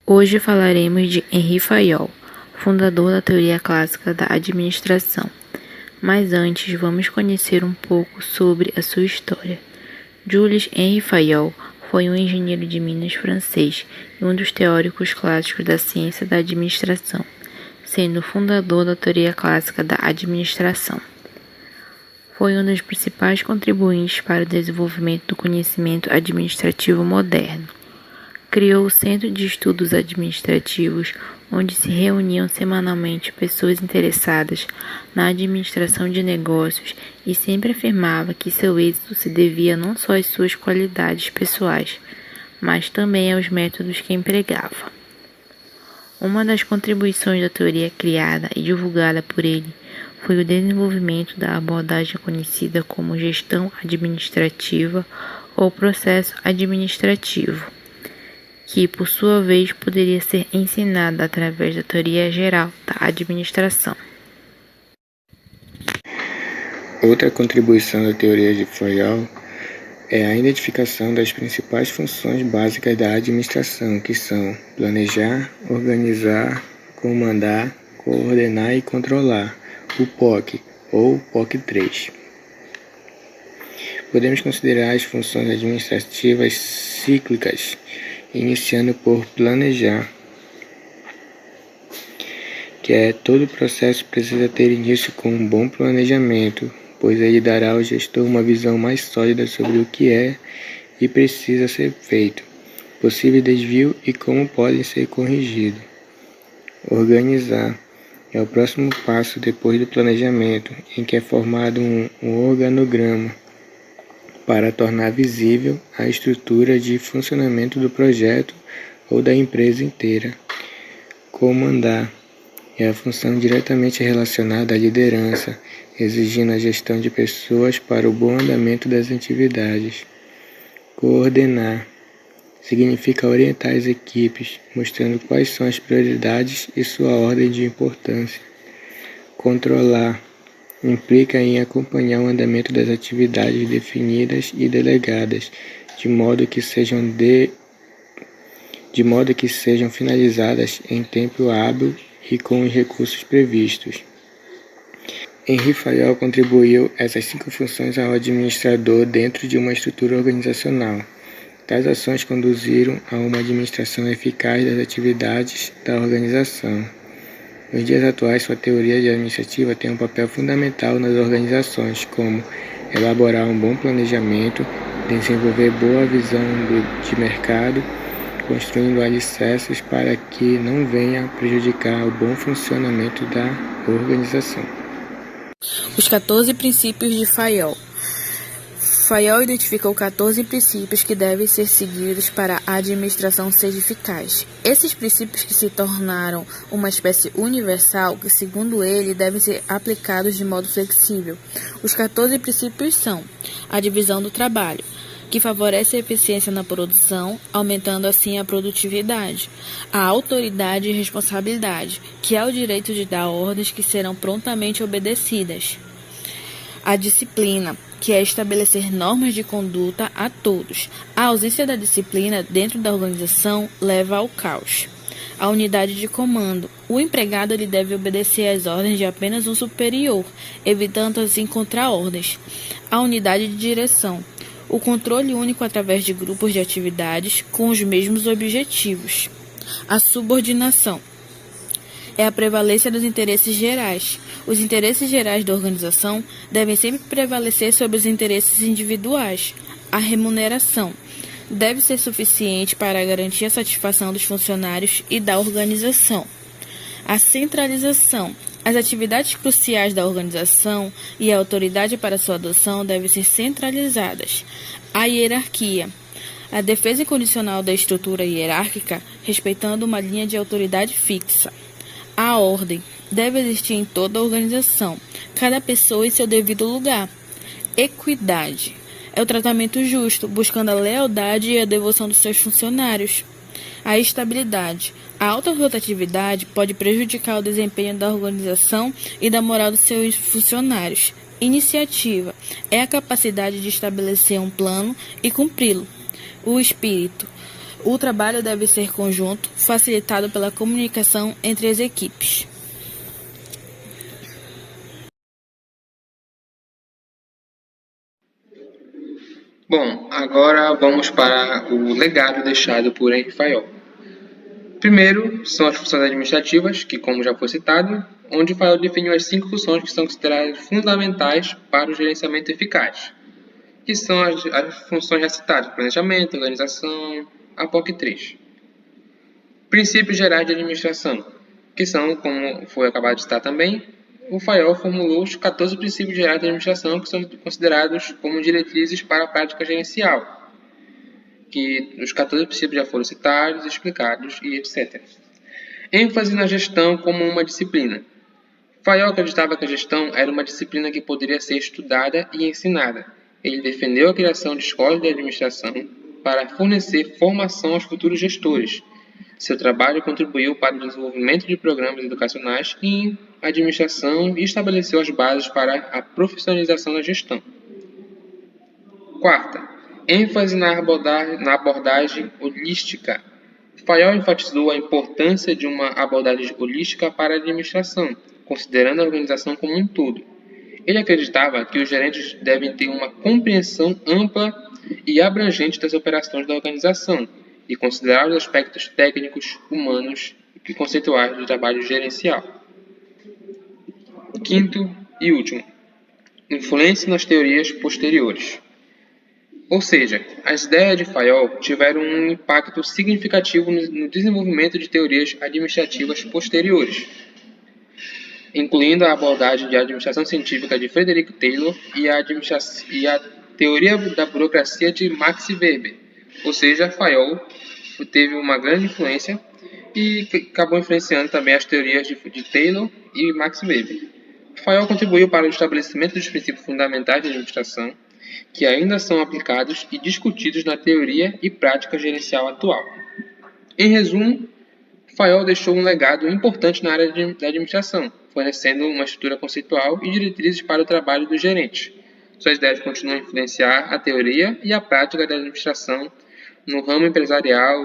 Hoje falaremos de Henri Fayol, fundador da teoria clássica da administração. Mas antes, vamos conhecer um pouco sobre a sua história. Jules Henri Fayol foi um engenheiro de minas francês e um dos teóricos clássicos da ciência da administração, sendo fundador da teoria clássica da administração. Foi um dos principais contribuintes para o desenvolvimento do conhecimento administrativo moderno. Criou o Centro de Estudos Administrativos, onde se reuniam semanalmente pessoas interessadas na administração de negócios e sempre afirmava que seu êxito se devia não só às suas qualidades pessoais, mas também aos métodos que empregava. Uma das contribuições da teoria criada e divulgada por ele foi o desenvolvimento da abordagem conhecida como gestão administrativa ou processo administrativo, que, por sua vez, poderia ser ensinada através da teoria geral da administração. Outra contribuição da teoria de Fayol é a identificação das principais funções básicas da administração, que são planejar, organizar, comandar, coordenar e controlar, o POC, ou POC 3. Podemos considerar as funções administrativas cíclicas, iniciando por planejar, que todo o processo precisa ter início com um bom planejamento, pois ele dará ao gestor uma visão mais sólida sobre o que é e precisa ser feito, possível desvio e como podem ser corrigidos. Organizar é o próximo passo depois do planejamento, em que é formado um organograma para tornar visível a estrutura de funcionamento do projeto ou da empresa inteira. Comandar é a função diretamente relacionada à liderança, exigindo a gestão de pessoas para o bom andamento das atividades. Coordenar significa orientar as equipes, mostrando quais são as prioridades e sua ordem de importância. Controlar implica em acompanhar o andamento das atividades definidas e delegadas, de modo que sejam finalizadas em tempo hábil e com os recursos previstos. Henri Fayol contribuiu essas 5 funções ao administrador dentro de uma estrutura organizacional. Tais ações conduziram a uma administração eficaz das atividades da organização. Nos dias atuais, sua teoria administrativa tem um papel fundamental nas organizações, como elaborar um bom planejamento, desenvolver boa visão de mercado, construindo alicerces para que não venha prejudicar o bom funcionamento da organização. Os 14 princípios de Fayol. Fayol identificou 14 princípios que devem ser seguidos para a administração ser eficaz. Esses princípios que se tornaram uma espécie universal, que segundo ele devem ser aplicados de modo flexível. Os 14 princípios são a divisão do trabalho, que favorece a eficiência na produção, aumentando assim a produtividade. A autoridade e responsabilidade, que é o direito de dar ordens que serão prontamente obedecidas. A disciplina, que é estabelecer normas de conduta a todos. A ausência da disciplina dentro da organização leva ao caos. A unidade de comando. O empregado ele deve obedecer às ordens de apenas um superior, evitando assim contraordens. A unidade de direção. O controle único através de grupos de atividades com os mesmos objetivos. A subordinação é a prevalência dos interesses gerais. Os interesses gerais da organização devem sempre prevalecer sobre os interesses individuais. A remuneração deve ser suficiente para garantir a satisfação dos funcionários e da organização. A centralização. As atividades cruciais da organização e a autoridade para sua adoção devem ser centralizadas. A hierarquia. A defesa incondicional da estrutura hierárquica, respeitando uma linha de autoridade fixa. A ordem. Deve existir em toda a organização, cada pessoa em seu devido lugar. Equidade. É o tratamento justo, buscando a lealdade e a devoção dos seus funcionários. A estabilidade. A alta rotatividade pode prejudicar o desempenho da organização e da moral dos seus funcionários. Iniciativa é a capacidade de estabelecer um plano e cumpri-lo. O espírito O trabalho deve ser conjunto, facilitado pela comunicação entre as equipes. Bom, agora vamos para o legado deixado por Henri Fayol. Primeiro, são as funções administrativas, que, como já foi citado, onde Fayol definiu as 5 funções que são consideradas fundamentais para o gerenciamento eficaz, que são as funções já citadas: planejamento, organização, a POC 3. Princípios gerais de administração, que são, como foi acabado de citar também, o Fayol formulou os 14 princípios gerais de administração que são considerados como diretrizes para a prática gerencial, que os 14 princípios já foram citados, explicados e etc. ênfase na gestão como uma disciplina. Fayol acreditava que a gestão era uma disciplina que poderia ser estudada e ensinada. Ele defendeu a criação de escolas de administração para fornecer formação aos futuros gestores. Seu trabalho contribuiu para o desenvolvimento de programas educacionais em administração e estabeleceu as bases para a profissionalização da gestão. Quarta, ênfase na abordagem holística. Fayol enfatizou a importância de uma abordagem holística para a administração, considerando a organização como um todo. Ele acreditava que os gerentes devem ter uma compreensão ampla e abrangente das operações da organização e considerar os aspectos técnicos, humanos e conceituais do trabalho gerencial. Quinto e último, influência nas teorias posteriores. Ou seja, as ideias de Fayol tiveram um impacto significativo no desenvolvimento de teorias administrativas posteriores, incluindo a abordagem de administração científica de Frederick Taylor e a teoria da burocracia de Max Weber. Ou seja, Fayol teve uma grande influência e acabou influenciando também as teorias de Taylor e Max Weber. Fayol contribuiu para o estabelecimento dos princípios fundamentais de administração, que ainda são aplicados e discutidos na teoria e prática gerencial atual. Em resumo, Fayol deixou um legado importante na área da administração, fornecendo uma estrutura conceitual e diretrizes para o trabalho dos gerentes. Suas ideias continuam a influenciar a teoria e a prática da administração no ramo empresarial,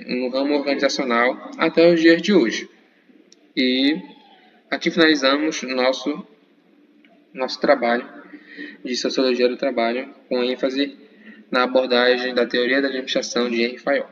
no ramo organizacional, até os dias de hoje. E aqui finalizamos nosso trabalho de Sociologia do Trabalho, com ênfase na abordagem da teoria da administração de Henri Fayol.